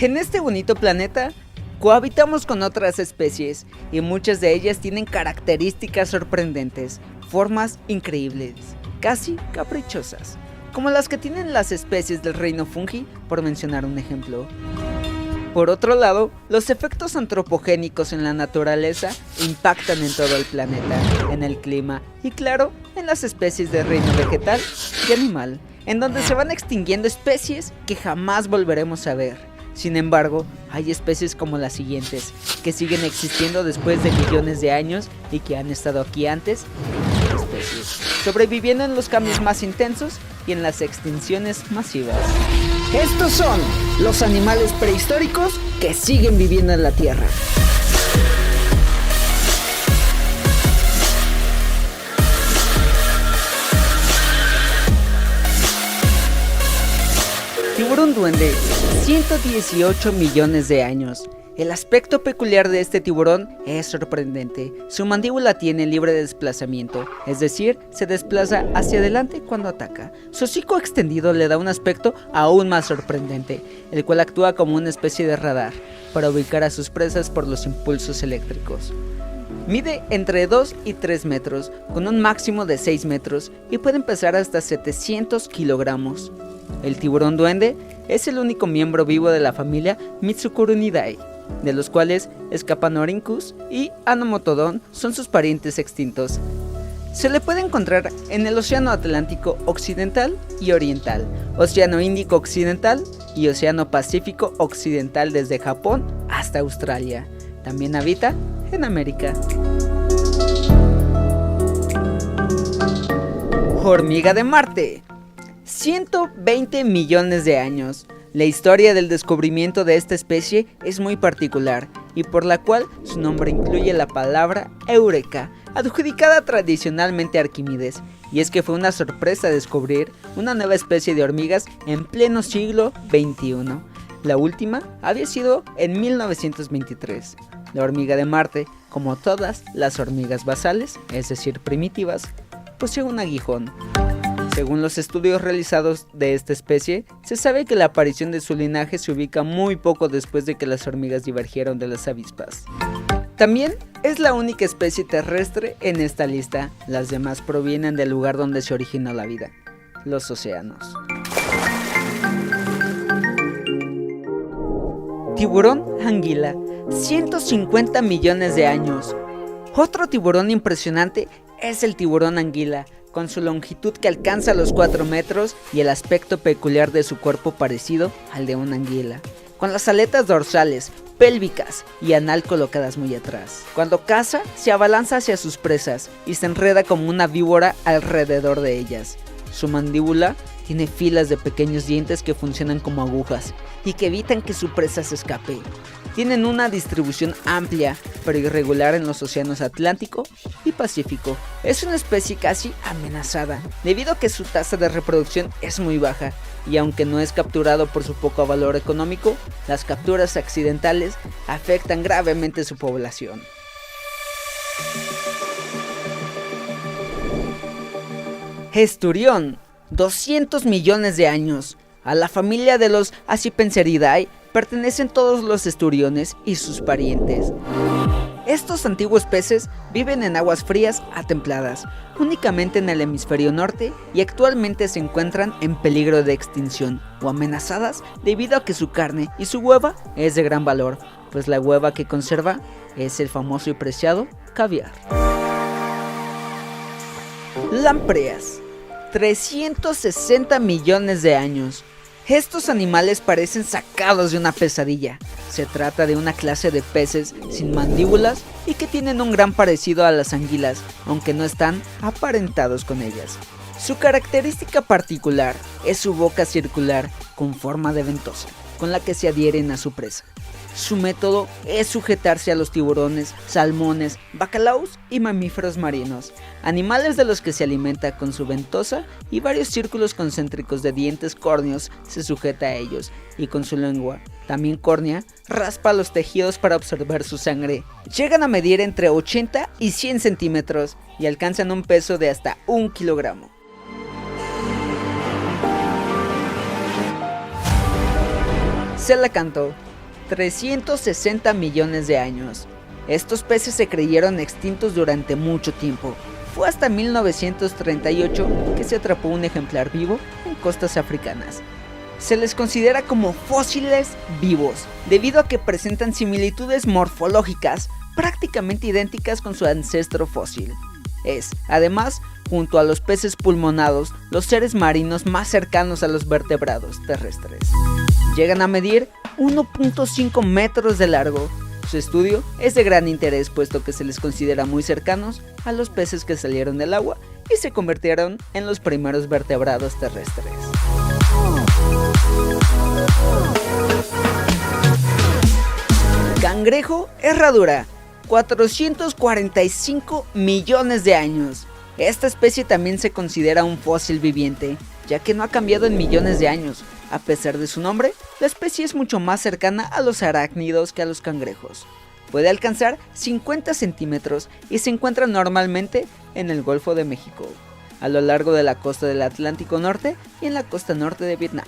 En este bonito planeta, cohabitamos con otras especies y muchas de ellas tienen características sorprendentes, formas increíbles, casi caprichosas, como las que tienen las especies del reino fungi, por mencionar un ejemplo. Por otro lado, los efectos antropogénicos en la naturaleza impactan en todo el planeta, en el clima y claro, en las especies del reino vegetal y animal, en donde se van extinguiendo especies que jamás volveremos a ver. Sin embargo, hay especies como las siguientes, que siguen existiendo después de millones de años y que han estado aquí antes, especies, sobreviviendo en los cambios más intensos y en las extinciones masivas. Estos son los animales prehistóricos que siguen viviendo en la Tierra. Tiburón duende, 118 millones de años. El aspecto peculiar de este tiburón es sorprendente. Su mandíbula tiene libre desplazamiento, es decir, se desplaza hacia adelante cuando ataca. Su hocico extendido le da un aspecto aún más sorprendente, el cual actúa como una especie de radar para ubicar a sus presas por los impulsos eléctricos. Mide entre 2 y 3 metros, con un máximo de 6 metros y puede pesar hasta 700 kilogramos. El tiburón duende es el único miembro vivo de la familia Mitsukuridae, de los cuales Scapanorhynchus y Anomotodon son sus parientes extintos. Se le puede encontrar en el Océano Atlántico Occidental y Oriental, Océano Índico Occidental y Océano Pacífico Occidental desde Japón hasta Australia. También habita en América. Hormiga de Marte. 120 millones de años. La historia del descubrimiento de esta especie es muy particular y por la cual su nombre incluye la palabra Eureka, adjudicada tradicionalmente a Arquímedes, y es que fue una sorpresa descubrir una nueva especie de hormigas en pleno siglo XXI. La última había sido en 1923. La hormiga de Marte, como todas las hormigas basales, es decir primitivas, posee un aguijón. Según los estudios realizados de esta especie, se sabe que la aparición de su linaje se ubica muy poco después de que las hormigas divergieron de las avispas. También es la única especie terrestre en esta lista, las demás provienen del lugar donde se originó la vida, los océanos. Tiburón anguila, 150 millones de años. Otro tiburón impresionante es el tiburón anguila, con su longitud que alcanza los 4 metros y el aspecto peculiar de su cuerpo parecido al de una anguila, con las aletas dorsales, pélvicas y anal colocadas muy atrás. Cuando caza, se abalanza hacia sus presas y se enreda como una víbora alrededor de ellas. Su mandíbula tiene filas de pequeños dientes que funcionan como agujas y que evitan que su presa se escape. Tienen una distribución amplia pero irregular en los océanos Atlántico y Pacífico. Es una especie casi amenazada debido a que su tasa de reproducción es muy baja y aunque no es capturado por su poco valor económico, las capturas accidentales afectan gravemente su población. Esturión, 200 millones de años. A la familia de los Acipenseridae pertenecen todos los esturiones y sus parientes. Estos antiguos peces viven en aguas frías a templadas, únicamente en el hemisferio norte y actualmente se encuentran en peligro de extinción o amenazadas debido a que su carne y su hueva es de gran valor, pues la hueva que conserva es el famoso y preciado caviar. Lampreas, 360 millones de años. Estos animales parecen sacados de una pesadilla. Se trata de una clase de peces sin mandíbulas y que tienen un gran parecido a las anguilas, aunque no están aparentados con ellas. Su característica particular es su boca circular con forma de ventosa, con la que se adhieren a su presa. Su método es sujetarse a los tiburones, salmones, bacalaos y mamíferos marinos, animales de los que se alimenta con su ventosa y varios círculos concéntricos de dientes córneos se sujeta a ellos y con su lengua, también córnea, raspa los tejidos para absorber su sangre. Llegan a medir entre 80 y 100 centímetros y alcanzan un peso de hasta 1 kilogramo. Coelacanto, 360 millones de años. Estos peces se creyeron extintos durante mucho tiempo. Fue hasta 1938 que se atrapó un ejemplar vivo en costas africanas. Se les considera como fósiles vivos, debido a que presentan similitudes morfológicas prácticamente idénticas con su ancestro fósil. Es, además, junto a los peces pulmonados, los seres marinos más cercanos a los vertebrados terrestres. Llegan a medir 1.5 metros de largo. Su estudio es de gran interés puesto que se les considera muy cercanos a los peces que salieron del agua y se convirtieron en los primeros vertebrados terrestres. Cangrejo herradura, 445 millones de años. Esta especie también se considera un fósil viviente, ya que no ha cambiado en millones de años. A pesar de su nombre, la especie es mucho más cercana a los arácnidos que a los cangrejos. Puede alcanzar 50 centímetros y se encuentra normalmente en el Golfo de México, a lo largo de la costa del Atlántico Norte y en la costa norte de Vietnam,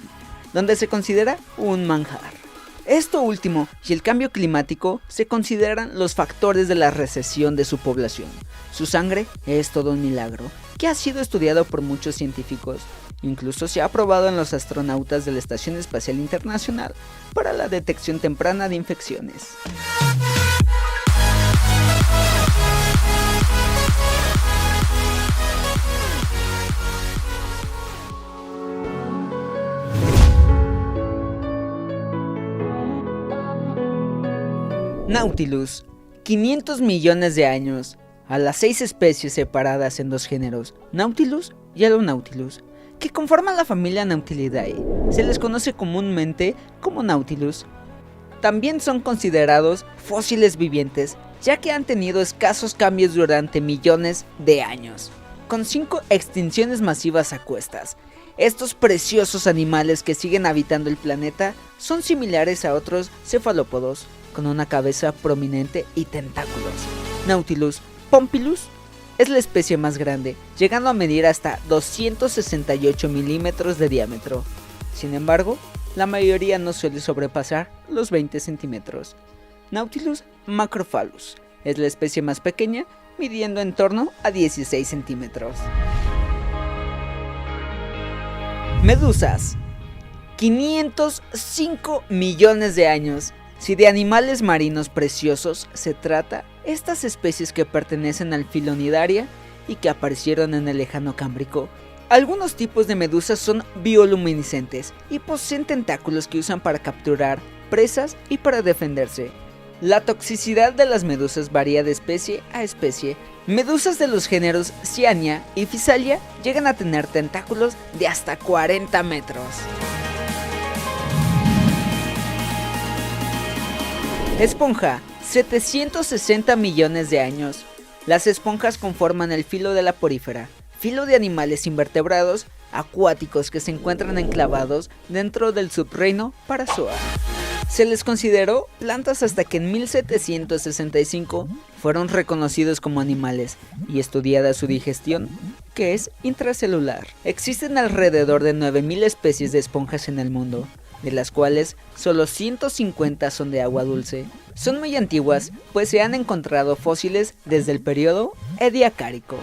donde se considera un manjar. Esto último y el cambio climático se consideran los factores de la recesión de su población. Su sangre es todo un milagro, que ha sido estudiado por muchos científicos. Incluso se ha probado en los astronautas de la Estación Espacial Internacional para la detección temprana de infecciones. Nautilus, 500 millones de años. A las 6 especies separadas en dos géneros, Nautilus y Alonautilus, que conforman la familia Nautilidae, se les conoce comúnmente como Nautilus. También son considerados fósiles vivientes, ya que han tenido escasos cambios durante millones de años, con 5 extinciones masivas a cuestas. Estos preciosos animales que siguen habitando el planeta son similares a otros cefalópodos, con una cabeza prominente y tentáculos. Nautilus pompilus es la especie más grande, llegando a medir hasta 268 milímetros de diámetro. Sin embargo, la mayoría no suele sobrepasar los 20 centímetros. Nautilus macrophalus es la especie más pequeña, midiendo en torno a 16 centímetros. Medusas, 505 millones de años. Si de animales marinos preciosos se trata, estas especies que pertenecen al filo Cnidaria y que aparecieron en el lejano Cámbrico. Algunos tipos de medusas son bioluminiscentes y poseen tentáculos que usan para capturar presas y para defenderse. La toxicidad de las medusas varía de especie a especie. Medusas de los géneros Cyania y Physalia llegan a tener tentáculos de hasta 40 metros. Esponja, 760 millones de años. Las esponjas conforman el filo de la porífera, filo de animales invertebrados acuáticos que se encuentran enclavados dentro del subreino Parazoa. Se les consideró plantas hasta que en 1765 fueron reconocidos como animales y estudiada su digestión, que es intracelular. Existen alrededor de 9.000 especies de esponjas en el mundo, de las cuales solo 150 son de agua dulce. Son muy antiguas, pues se han encontrado fósiles desde el periodo Ediacárico.